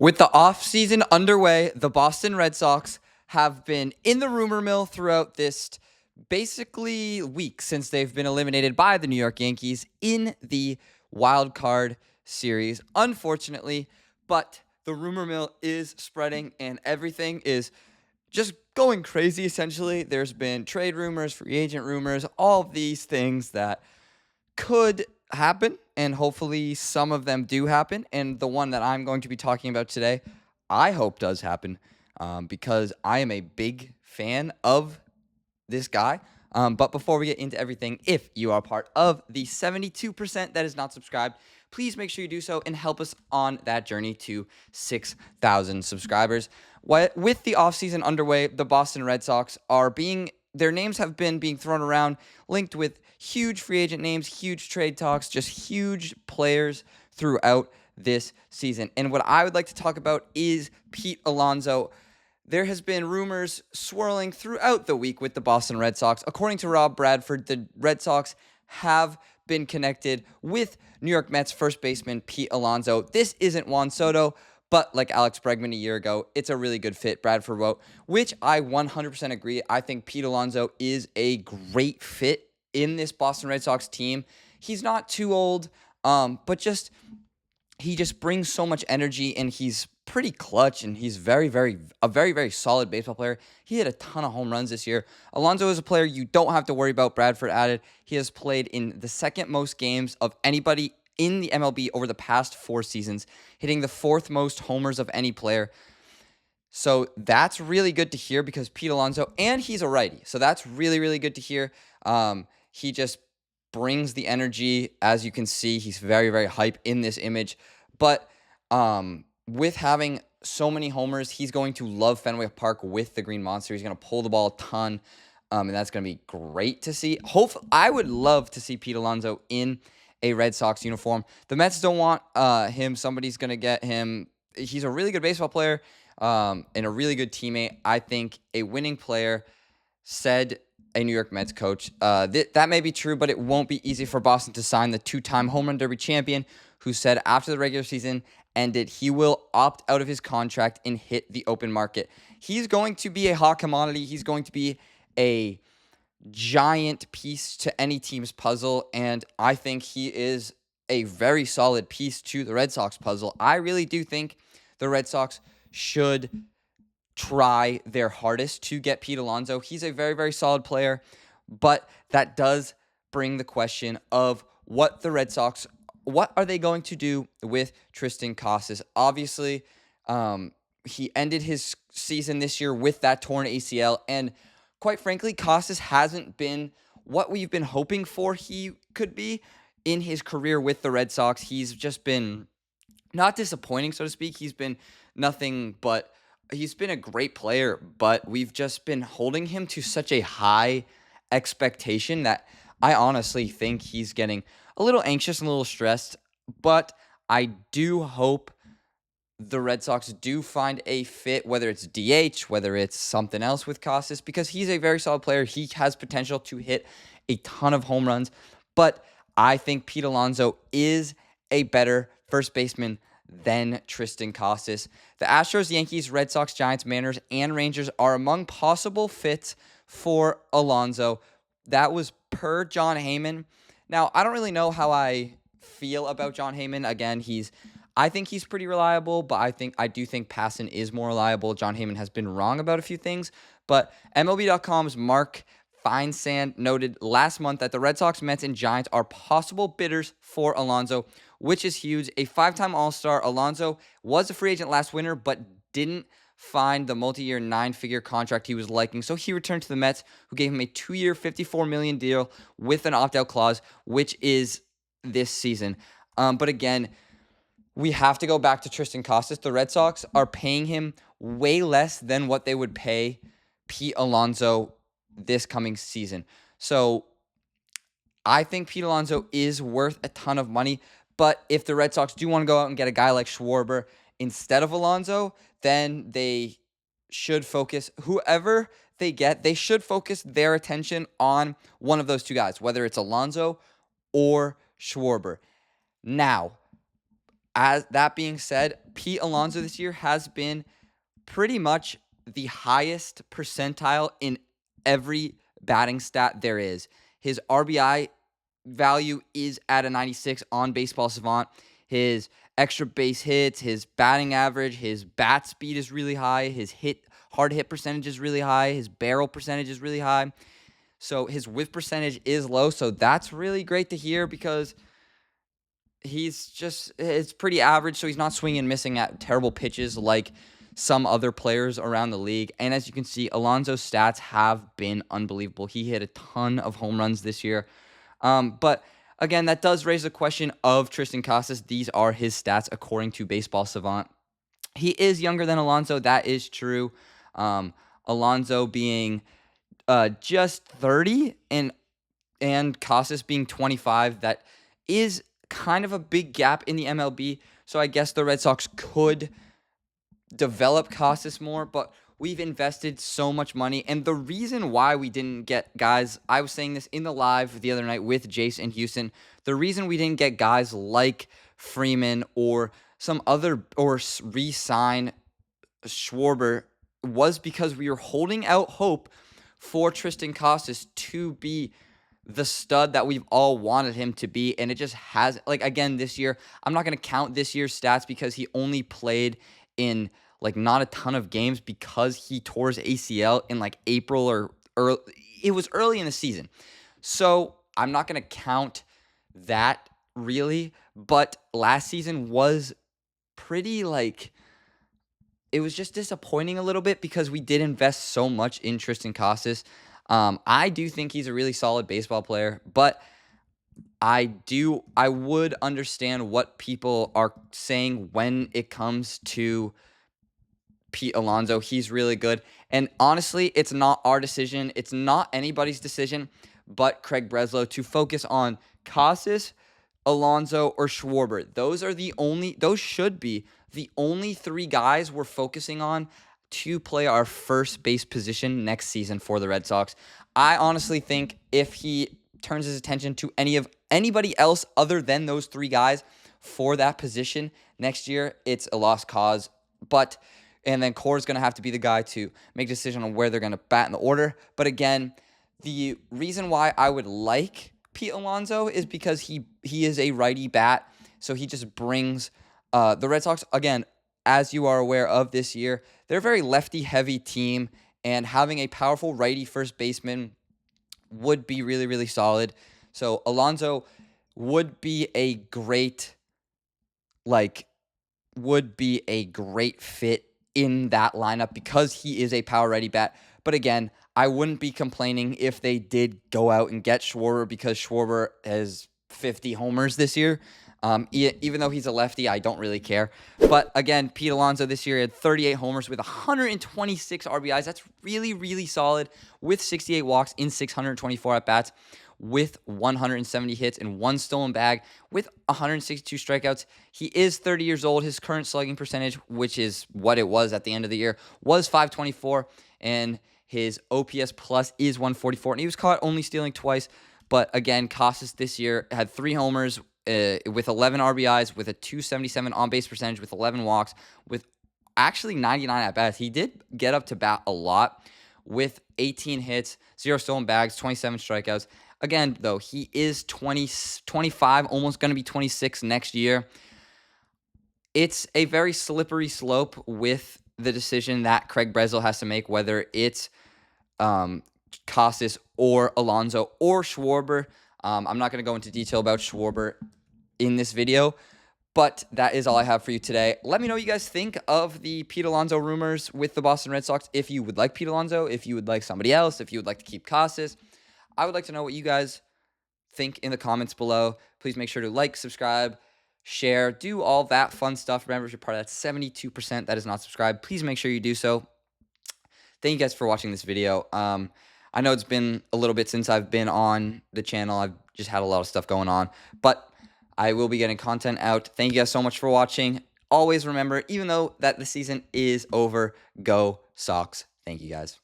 With the offseason underway, the Boston Red Sox have been in the rumor mill throughout this basically week since they've been eliminated by the New York Yankees in the wild card series. Unfortunately, but the rumor mill is spreading and everything is just going crazy, essentially. There's been trade rumors, free agent rumors, all of these things that could happen, and hopefully some of them do happen. And the one that I'm going to be talking about today, I hope does happen because I am a big fan of this guy. But before we get into everything, if you are part of the 72% that is not subscribed, please make sure you do so and help us on that journey to 6,000 subscribers. With the offseason underway, the Boston Red Sox their names have been being thrown around, linked with huge free agent names, huge trade talks, just huge players throughout this season. And what I would like to talk about is Pete Alonso. There has been rumors swirling throughout the week with the Boston Red Sox. According to Rob Bradford, the Red Sox have been connected with New York Mets first baseman Pete Alonso. This isn't Juan Soto, but like Alex Bregman a year ago, it's a really good fit, Bradford wrote, which I 100% agree. I think Pete Alonso is a great fit in this Boston Red Sox team. He's not too old, but he just brings so much energy, and he's pretty clutch, and he's very, very solid baseball player. He hit a ton of home runs this year. Alonso is a player you don't have to worry about, Bradford added. He has played in the second most games of anybody in the MLB over the past 4 seasons, hitting the 4th most homers of any player. So that's really good to hear because Pete Alonso, and he's a righty. So that's really, really good to hear. He just brings the energy. As you can see, he's very, very hype in this image. But with having so many homers, he's going to love Fenway Park with the Green Monster. He's going to pull the ball a ton, and that's going to be great to see. I would love to see Pete Alonso in a Red Sox uniform. The Mets don't want him. Somebody's going to get him. He's a really good baseball player and a really good teammate. I think a winning player, said a New York Mets coach. That may be true, but it won't be easy for Boston to sign the 2-time home run derby champion, who said after the regular season ended, he will opt out of his contract and hit the open market. He's going to be a hot commodity. He's going to be a giant piece to any team's puzzle, and I think he is a very solid piece to the Red Sox puzzle. I really do think the Red Sox should try their hardest to get Pete Alonso. He's a very, very solid player, but that does bring the question of what are they going to do with Tristan Casas? Obviously, he ended his season this year with that torn ACL, and quite frankly, Casas hasn't been what we've been hoping for he could be in his career with the Red Sox. He's just been not disappointing, so to speak. He's been a great player, but we've just been holding him to such a high expectation that I honestly think he's getting a little anxious and a little stressed. But I do hope the Red Sox do find a fit, whether it's DH, whether it's something else with Casas, because he's a very solid player. He has potential to hit a ton of home runs, but I think Pete Alonso is a better first baseman than Tristan Casas. The Astros, Yankees, Red Sox, Giants, Mariners, and Rangers are among possible fits for Alonso. That was per John Heyman. Now, I don't really know how I feel about John Heyman. Again, I think he's pretty reliable, but I do think Passan is more reliable. John Heyman has been wrong about a few things, but MLB.com's Mark Feinsand noted last month that the Red Sox, Mets, and Giants are possible bidders for Alonso, which is huge. A 5-time All-Star, Alonso was a free agent last winter, but didn't find the multi-year 9-figure contract he was liking, so he returned to the Mets, who gave him a 2-year, $54 million deal with an opt-out clause, which is this season. But again, we have to go back to Tristan Casas. The Red Sox are paying him way less than what they would pay Pete Alonso this coming season. So I think Pete Alonso is worth a ton of money, but if the Red Sox do want to go out and get a guy like Schwarber instead of Alonso, then they should focus, whoever they get, they should focus their attention on one of those two guys, whether it's Alonso or Schwarber. Now, As that being said, Pete Alonso this year has been pretty much the highest percentile in every batting stat there is. His RBI value is at a 96 on Baseball Savant. His extra base hits, his batting average, his bat speed is really high. His hard hit percentage is really high. His barrel percentage is really high. So his whiff percentage is low. So that's really great to hear because it's pretty average. So he's not swinging and missing at terrible pitches like some other players around the league. And as you can see, Alonso's stats have been unbelievable. He hit a ton of home runs this year. But again, that does raise the question of Tristan Casas. These are his stats according to Baseball Savant. He is younger than Alonso. That is true. Alonso being just 30 and Casas being 25. That is kind of a big gap in the MLB. So I guess the Red Sox could develop Casas more, but we've invested so much money. And the reason why we didn't get guys, I was saying this in the live the other night with Jace in Houston, the reason we didn't get guys like Freeman or some other, or re-sign Schwarber was because we were holding out hope for Tristan Casas to be the stud that we've all wanted him to be. And it just has, like, again, this year, I'm not going to count this year's stats because he only played in like not a ton of games because he tore his ACL in like April or early. It was early in the season. So I'm not going to count that really, but last season was pretty it was just disappointing a little bit because we did invest so much in Tristan Casas. I do think he's a really solid baseball player, but I would understand what people are saying when it comes to Pete Alonso. He's really good. And honestly, it's not our decision. It's not anybody's decision but Craig Breslow to focus on Casas, Alonso, or Schwarber. Those should be the only three guys we're focusing on to play our first base position next season for the Red Sox. I honestly think if he turns his attention to anybody else other than those three guys for that position next year, it's a lost cause. And then Cora's going to have to be the guy to make a decision on where they're going to bat in the order. But again, the reason why I would like Pete Alonso is because he is a righty bat. So he just brings the Red Sox, again, as you are aware of this year, they're a very lefty-heavy team. And having a powerful righty first baseman would be really, really solid. So Alonso would be a great fit in that lineup because he is a power ready bat. But again, I wouldn't be complaining if they did go out and get Schwarber because Schwarber has 50 homers this year. Even though he's a lefty, I don't really care. But again, Pete Alonso this year had 38 homers with 126 RBIs. That's really, really solid with 68 walks in 624 at-bats, with 170 hits and one stolen bag, with 162 strikeouts. He is 30 years old. His current slugging percentage, which is what it was at the end of the year, was .524, and his OPS plus is 144. And he was caught only stealing twice. But again, Casas this year had 3 homers with 11 RBIs, with a .277 on-base percentage, with 11 walks, with actually 99 at-bats. He did get up to bat a lot with 18 hits, 0 stolen bags, 27 strikeouts. Again, though, he is 25, almost going to be 26 next year. It's a very slippery slope with the decision that Craig Breslow has to make, whether it's Casas or Alonso or Schwarber. I'm not going to go into detail about Schwarber in this video, but that is all I have for you today. Let me know what you guys think of the Pete Alonso rumors with the Boston Red Sox. If you would like Pete Alonso, if you would like somebody else, if you would like to keep Casas. I would like to know what you guys think in the comments below. Please make sure to like, subscribe, share, do all that fun stuff. Remember, if you're part of that 72% that is not subscribed, please make sure you do so. Thank you guys for watching this video. I know it's been a little bit since I've been on the channel. I've just had a lot of stuff going on, but I will be getting content out. Thank you guys so much for watching. Always remember, even though that the season is over, go Sox. Thank you guys.